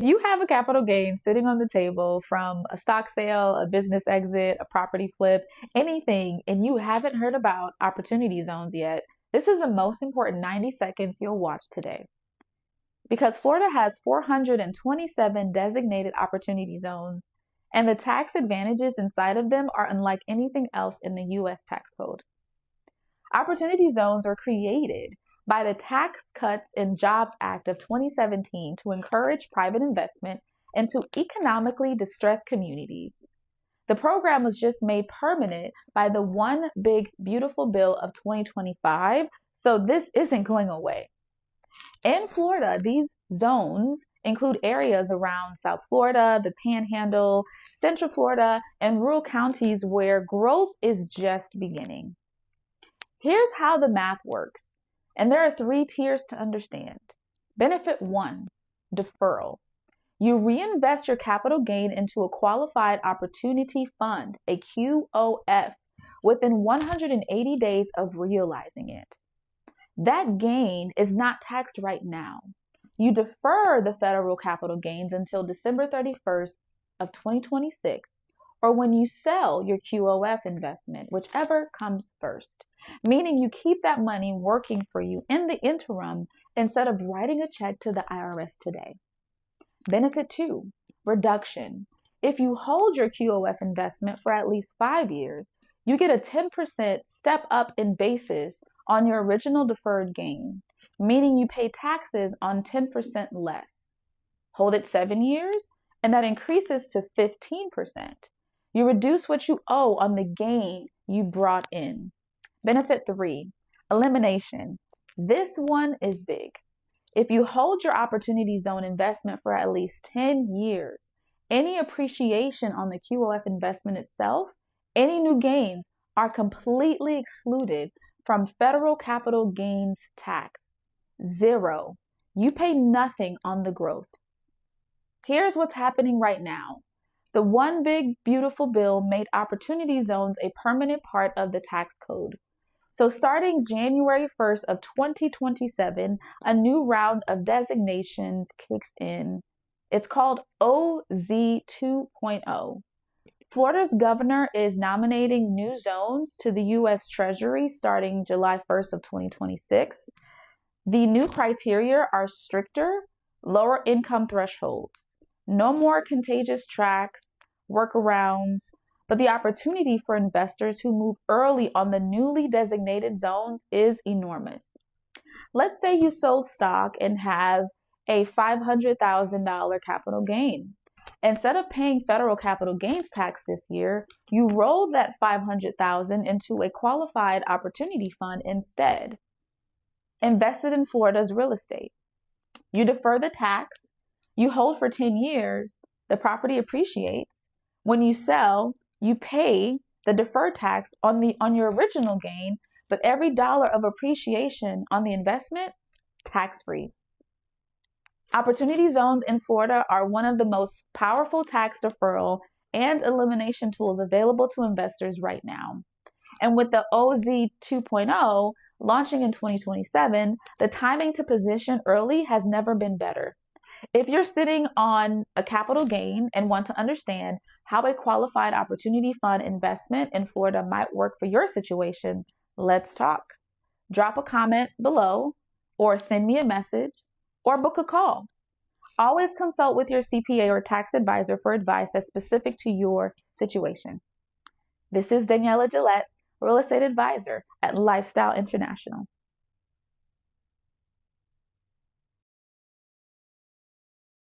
If you have a capital gain sitting on the table from a stock sale, a business exit, a property flip, anything, and you haven't heard about opportunity zones yet, this is the most important 90 seconds you'll watch today. Because Florida has 427 designated opportunity zones, and the tax advantages inside of them are unlike anything else in the U.S. tax code. Opportunity zones are created by the Tax Cuts and Jobs Act of 2017 to encourage private investment into economically distressed communities. The program was just made permanent by the One Big Beautiful Bill of 2025, so this isn't going away. In Florida, these zones include areas around South Florida, the Panhandle, Central Florida, and rural counties where growth is just beginning. Here's how the math works, and there are 3 tiers to understand. Benefit 1, deferral. You reinvest your capital gain into a qualified opportunity fund, a QOF, within 180 days of realizing it. That gain is not taxed right now. You defer the federal capital gains until December 31st of 2026, or when you sell your QOF investment, whichever comes first, meaning you keep that money working for you in the interim instead of writing a check to the IRS today. Benefit 2, reduction. If you hold your QOF investment for at least 5 years, you get a 10% step up in basis on your original deferred gain, meaning you pay taxes on 10% less. Hold it 7 years, and that increases to 15%. You reduce what you owe on the gain you brought in. Benefit 3, elimination. This one is big. If you hold your opportunity zone investment for at least 10 years, any appreciation on the QOF investment itself, any new gains are completely excluded from federal capital gains tax. 0. You pay nothing on the growth. Here's what's happening right now. The One Big Beautiful Bill made opportunity zones a permanent part of the tax code. So starting January 1st of 2027, a new round of designations kicks in. It's called OZ 2.0. Florida's governor is nominating new zones to the U.S. Treasury starting July 1st of 2026. The new criteria are stricter, lower income thresholds, no more contagious tracks, workarounds, but the opportunity for investors who move early on the newly designated zones is enormous. Let's say you sold stock and have a $500,000 capital gain. Instead of paying federal capital gains tax this year, you roll that $500,000 into a qualified opportunity fund instead, invested in Florida's real estate. You defer the tax, you hold for 10 years, the property appreciates. When you sell, you pay the deferred tax on your original gain, but every dollar of appreciation on the investment, tax-free. Opportunity zones in Florida are one of the most powerful tax deferral and elimination tools available to investors right now. And with the OZ 2.0 launching in 2027, the timing to position early has never been better. If you're sitting on a capital gain and want to understand how a qualified opportunity fund investment in Florida might work for your situation, let's talk. Drop a comment below or send me a message or book a call. Always consult with your CPA or tax advisor for advice that's specific to your situation. This is Daniela Gilet, real estate advisor at Lifestyle International.